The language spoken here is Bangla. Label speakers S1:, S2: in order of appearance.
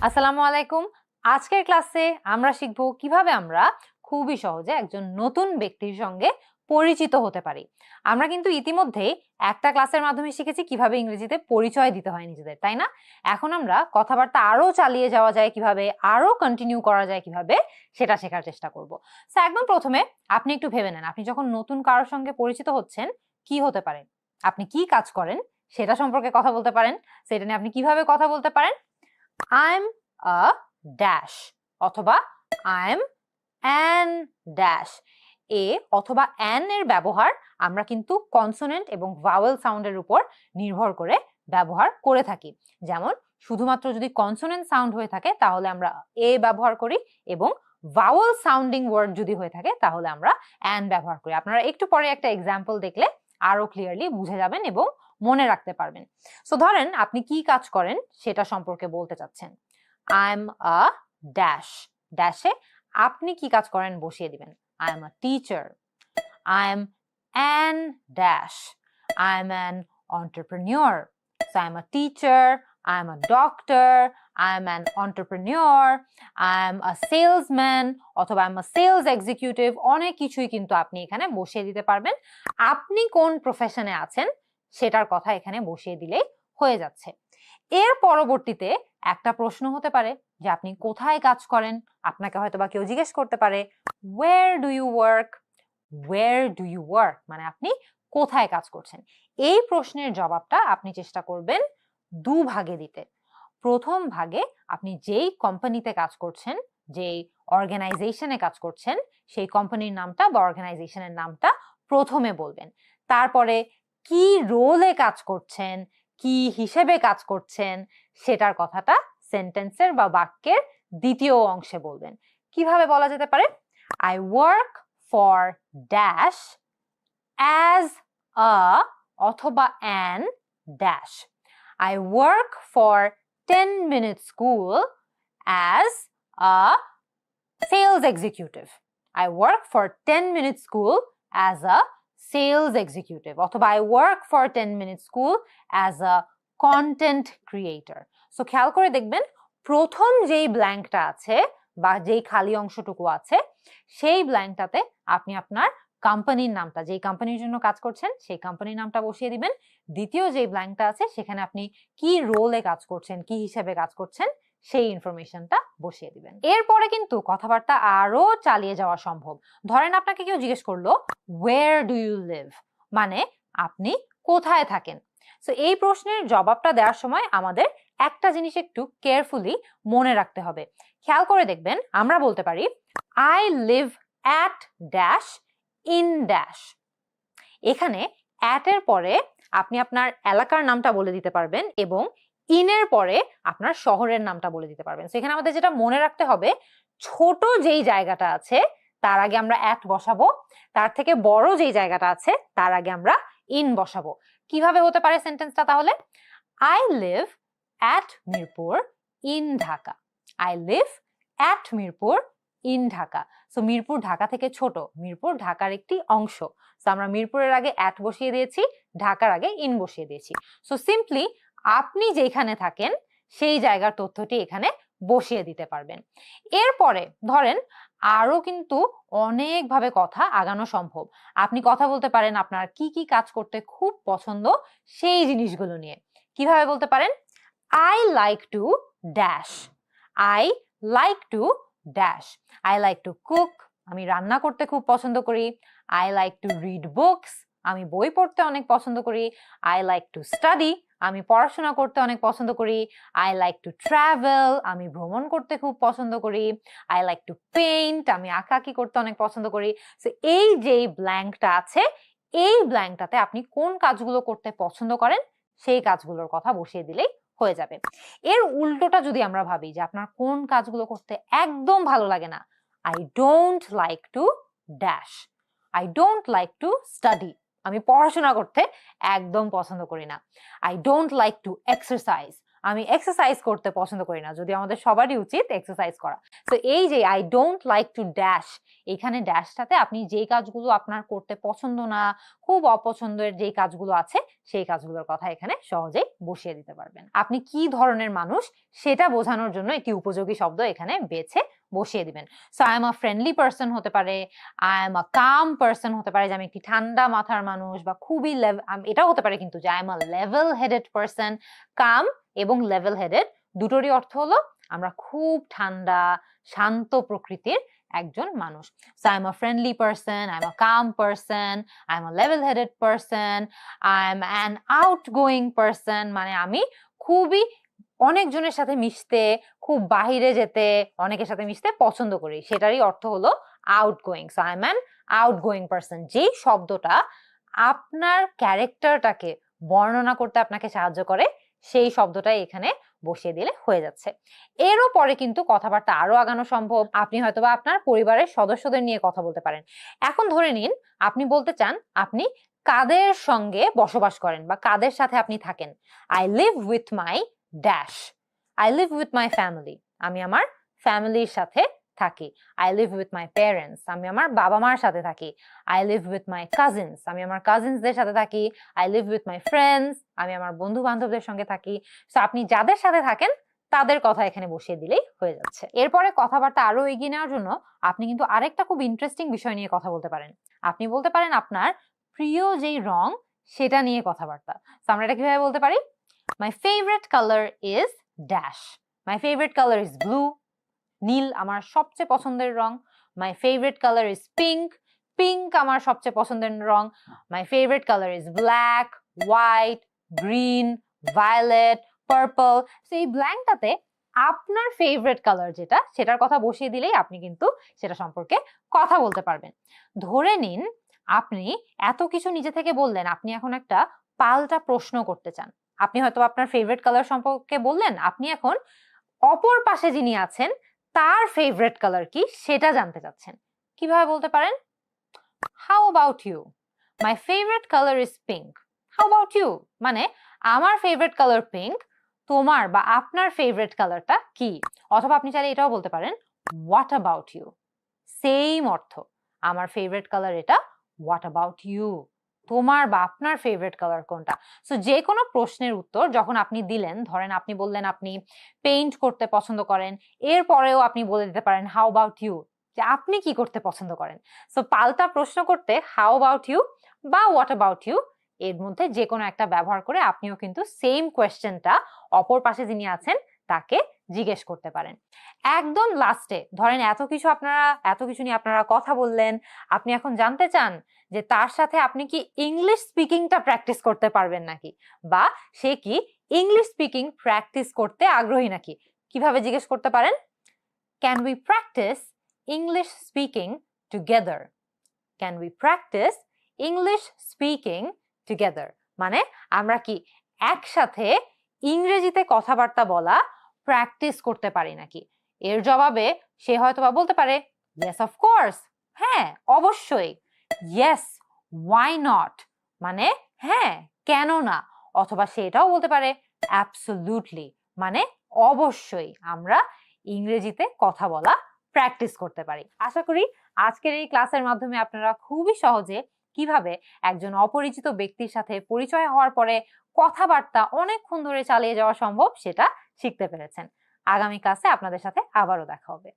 S1: আসসালামু আলাইকুম। আজকের ক্লাসে আমরা শিখব কিভাবে আমরা খুবই সহজে একজন নতুন ব্যক্তির সঙ্গে পরিচিত হতে পারি। আমরা কিন্তু ইতিমধ্যেই একটা ক্লাসের মাধ্যমে শিখেছি কিভাবে ইংরেজিতে পরিচয় দিতে হয় নিজেদের, তাই না? এখন আমরা কথাবার্তা আরো চালিয়ে যাওয়া যায় কিভাবে, আরো কন্টিনিউ করা যায় কিভাবে, সেটা শেখার চেষ্টা করব। সো একদম প্রথমে আপনি একটু ভেবে নেন, আপনি যখন নতুন কারোর সঙ্গে পরিচিত হচ্ছেন কি হতে পারে, আপনি কি কাজ করেন সেটা সম্পর্কে কথা বলতে পারেন। সেটা নিয়ে আপনি কিভাবে কথা বলতে পারেন? I'm a dash অথবা I'm an dash। এ অথবা an এর ব্যবহার আমরা কিন্তু কনসোনেন্ট এবং ভাওয়েল সাউন্ডের উপর নির্ভর করে ব্যবহার করে থাকি। যেমন শুধুমাত্র যদি কনসোনেন্ট সাউন্ড হয়ে থাকে তাহলে আমরা এ ব্যবহার করি, এবং ভাওয়েল সাউন্ডিং ওয়ার্ড যদি হয়ে থাকে তাহলে আমরা an ব্যবহার করি। আপনারা একটু পরে একটা এক্সাম্পল দেখলে আরো ক্লিয়ারলি বুঝে যাবেন এবং মনে রাখতে পারবেন। সো ধরেন আপনি কি কাজ করেন সেটা সম্পর্কে বলতে চাচ্ছেন। I'm a dash। ড্যাশে আপনি কি কাজ করেন বসিয়ে দিবেন। I'm a teacher। I'm an dash। I'm an entrepreneur। So I'm a teacher, I'm a doctor, I'm an entrepreneur, I'm a salesman অথবা I'm a sales executive। অনেক কিছুই কিন্তু আপনি এখানে বসিয়ে দিতে পারবেন। আপনি কোন প্রফেশনে আছেন সেটার কথা এখানে বসিয়ে দিলেই হয়ে যাচ্ছে। এর পরবর্তীতে একটা প্রশ্ন হতে পারে যে আপনি কোথায় কাজ করেন। আপনাকে হয়তো বা কেউ জিজ্ঞেস করতে পারে where do you work। where do you work মানে আপনি কোথায় কাজ করছেন। এই প্রশ্নের জবাবটা আপনি চেষ্টা করবেন দুভাগে দিতে। প্রথম ভাগে আপনি যেই কোম্পানিতে কাজ করছেন, যেই অর্গানাইজেশনে কাজ করছেন, সেই কোম্পানির নামটা বা অর্গানাইজেশনের নামটা প্রথমে বলবেন। তারপরে কি রোলে কাজ করছেন, কি হিসেবে কাজ করছেন সেটার কথাটা সেন্টেন্সের বা বাক্যের দ্বিতীয় অংশে বলবেন। কিভাবে বলা যেতে পারে? I work for dash as a অথবা an dash। I work for 10-minute school as a sales executive। I work for 10-minute school as a sales executive অথবা I work for 10-minute school as a content creator। So খেয়াল করে দেখবেন প্রথম যেই ব্ল্যাঙ্কটা আছে বা যেই খালি অংশটুকু আছে সেই ব্ল্যাঙ্কটাতে আপনি আপনার কোম্পানির নামটা, যেই কোম্পানির জন্য কাজ করছেন সেই কোম্পানির নামটা বসিয়ে দিবেন। দ্বিতীয় যে ব্ল্যাঙ্কটা আছে সেখানে আপনি কি রোলে কাজ করছেন, কি হিসেবে কাজ করছেন সেই ইনফরমেশনটা বসিয়ে দিবেন। এরপরে কিন্তু কথাবার্তা আরো চালিয়ে যাওয়া সম্ভব। ধরেন আপনাকে কেউ জিজ্ঞেস করলো where do you live মানে আপনি কোথায় থাকেন। সো এই প্রশ্নের জবাবটা দেওয়ার সময় আমাদের একটা জিনিস একটু কেয়ারফুলি মনে রাখতে হবে। খেয়াল করে দেখবেন আমরা বলতে পারি I live at dash in dash। এখানে at এর পরে আপনি আপনার এলাকার নামটা বলে দিতে পারবেন এবং ইনের পরে আপনার শহরের নামটা বলে দিতে পারবেন। তো এখানে আমাদের যেটা মনে রাখতে হবে, ছোট যেই জায়গাটা আছে তার আগে আমরা at বসাবো, তার থেকে বড় যেই জায়গাটা আছে তার আগে আমরা in বসাবো। কিভাবে হতে পারে সেন্টেন্সটা তাহলে? I live at Mirpur in Dhaka. I live at Mirpur in Dhaka. So Mirpur Dhaka থেকে ছোট, মিরপুর ঢাকার একটি অংশ। সো আমরা মিরপুরের আগে at বসিয়ে দিয়েছি, ঢাকার আগে in বসিয়ে দিয়েছি। সো সিম্পলি আপনি যেখানে থাকেন সেই জায়গার তথ্যটি এখানে বসিয়ে দিতে পারবেন। এরপরে ধরেন আরো কিন্তু অনেকভাবে কথা আগানো সম্ভব। আপনি কথা বলতে পারেন আপনার কি কি কাজ করতে খুব পছন্দ সেই জিনিসগুলো নিয়ে। কিভাবে বলতে পারেন? I like to dash। I like to dash। I like to cook। আমি রান্না করতে খুব পছন্দ করি। I like to read books। আমি বই পড়তে অনেক পছন্দ করি। I like to study। আমি পড়াশোনা করতে অনেক পছন্দ করি। I like to travel। আমি ভ্রমণ করতে খুব পছন্দ করি। I like to paint। আমি আঁকাআঁকি করতে অনেক পছন্দ করি। সো এই যে ব্ল্যাঙ্কটা আছে এই ব্ল্যাঙ্কটাতে আপনি কোন কাজগুলো করতে পছন্দ করেন সেই কাজগুলোর কথা বসিয়ে দিলেই হয়ে যাবে। এর উল্টোটা যদি আমরা ভাবি যে আপনার কোন কাজগুলো করতে একদম ভালো লাগে না, I don't like to dash। I don't like to study। আমি পড়াশোনা করতে একদম পছন্দ করি না। I don't like to exercise। আমি এক্সারসাইজ করতে পছন্দ করি না, যদি আমাদের সবারই উচিত এক্সারসাইজ করা। তো এই যে I don't like to dash, এখানে ড্যাশটাতে আপনি যেই কাজগুলো আপনার করতে পছন্দ না, খুব অপছন্দের যেই কাজগুলো আছে সেই কাজগুলোর কথা এখানে সহজেই বসিয়ে দিতে পারবেন। আপনি কি ধরনের মানুষ সেটা বোঝানোর জন্য একটি উপযোগী শব্দ এখানে বেছে বসিয়ে দিবেন। So I am a friendly person হতে পারে, I am a calm person হতে পারে, যে আমি একটি ঠান্ডা মাথার মানুষ, বা খুবই এটাও হতে পারে কিন্তু যে I am a level headed person. Calm এবং লেভেল হেডেড দুটোরই অর্থ হলো আমরা খুব ঠান্ডা শান্ত প্রকৃতির একজন মানুষ। So I am a friendly person, I am a calm person, I am a level headed person, I am an outgoing person, মানে আমি খুবই অনেকজনের সাথে মিশতে, খুব বাহিরে যেতে, অনেকের সাথে মিশতে পছন্দ করি, সেটারই অর্থ হলো outgoing. So I am an outgoing person. যেই শব্দটা আপনার ক্যারেক্টারটাকে বর্ণনা করতে আপনাকে সাহায্য করে সেই শব্দটাই এখানে বসিয়ে দিলে হয়ে যাচ্ছে। এরও পরে কিন্তু কথাবার্তা আরো আগানো সম্ভব। আপনি হয়তোবা আপনার পরিবারের সদস্যদের নিয়ে কথা বলতে পারেন। এখন ধরে নিন আপনি বলতে চান আপনি কাদের সঙ্গে বসবাস করেন বা কাদের সাথে আপনি থাকেন। I live with my dash, I live with my family, আমি আমার ফ্যামিলির সাথে থাকি। I live with my parents, আমি আমার বাবা মার সাথে থাকি। I live with my cousins, আমি আমার কাজিনসদের সাথে থাকি। I live with my friends, আমি আমার বন্ধু বান্ধবদের সঙ্গে থাকি। সো আপনি যাদের সাথে থাকেন তাদের কথা এখানে বসিয়ে দিলেই হয়ে যাচ্ছে। এরপরে কথাবার্তা আরো এগিয়ে নেওয়ার জন্য আপনি কিন্তু আরেকটা খুব ইন্টারেস্টিং বিষয় নিয়ে কথা বলতে পারেন। আপনি বলতে পারেন আপনার প্রিয় যেই রং সেটা নিয়ে কথাবার্তা। সো আমরা এটা কিভাবে বলতে পারি? My favourite colour is dash, my favourite colour is blue, নীল আমার সবচেয়ে পছন্দের রং। My favourite colour is pink, pink আমার সবচেয়ে পছন্দের রং। My favourite colour is black, white, green, violet, purple. এই ব্ল্যাঙ্কটাতে আপনার ফেভারিট কালার যেটা সেটার কথা বসিয়ে দিলেই আপনি কিন্তু সেটা সম্পর্কে কথা বলতে পারবেন। ধরে নিন আপনি এত কিছু নিজে থেকে বললেন, আপনি এখন একটা পাল্টা প্রশ্ন করতে চান। আপনি হয়তো আপনার ফেভারিট কালার সম্পর্কে বললেন, আপনি এখন অপর পাশে যিনি আছেন তার ফেভারিট কালার কি সেটা জানতে চাচ্ছেন। কিভাবে বলতে পারেন? How about you, my favourite colour is pink, how about you, মানে আমার ফেভারিট কালার পিঙ্ক, তোমার বা আপনার ফেভারিট কালারটা কি? অথবা আপনি চাইলে এটাও বলতে পারেন হোয়াট অ্যাবাউট ইউ, সেম অর্থ, আমার ফেভারিট কালার এটা, হোয়াট অ্যাবাউট ইউ, তোমার বা আপনার ফেভারিট কালার কোনটা। সো যে কোনো প্রশ্নের উত্তর যখন আপনি দিলেন, ধরেন আপনি বললেন আপনি পেইন্ট করতে পছন্দ করেন, এরপরেও আপনি বলে দিতে পারেন হাউ অ্যাবাউট ইউ, যে আপনি কি করতে পছন্দ করেন। সো পাল্টা প্রশ্ন করতে হাউ অ্যাবাউট ইউ বা হোয়াট অ্যাবাউট ইউ এর মধ্যে যে কোনো একটা ব্যবহার করে আপনিও কিন্তু সেম কোয়েশ্চেনটা অপর পাশে যিনি আছেন তাকে জিজ্ঞেস করতে পারেন। একদম লাস্টে ধরেন এত কিছু নিয়ে আপনারা কথা বললেন, আপনি এখন জানতে চান যে তার সাথে আপনি কি ইংলিশ স্পিকিংটা প্র্যাকটিস করতে পারবেন নাকি, বা সে কি ইংলিশ স্পিকিং প্র্যাকটিস করতে আগ্রহী নাকি। কিভাবে জিজ্ঞেস করতে পারেন? Can we practice English speaking together, can we practice English speaking together, মানে আমরা কি একসাথে ইংরেজিতে কথাবার্তা বলা প্র্যাকটিস করতে পারি নাকি। এর জবাবে সে হয়তোবা বলতে পারে ইয়েস অফ কোর্স, হ্যাঁ অবশ্যই, ইয়েস ওয়াই নট, মানে হ্যাঁ কেন না, অথবা সে এটাও বলতে পারে অ্যাবসলিউটলি, মানে অবশ্যই আমরা ইংরেজিতে কথা বলা প্র্যাকটিস করতে পারি। আশা করি আজকের এই ক্লাসের মাধ্যমে আপনারা খুবই সহজে কিভাবে একজন অপরিচিত ব্যক্তির সাথে পরিচয় হওয়ার পরে কথাবার্তা অনেকক্ষণ ধরে চালিয়ে যাওয়া সম্ভব সেটা শিখতে পেরেছেন। আগামী ক্লাসে আপনাদের সাথে আবারও দেখা হবে।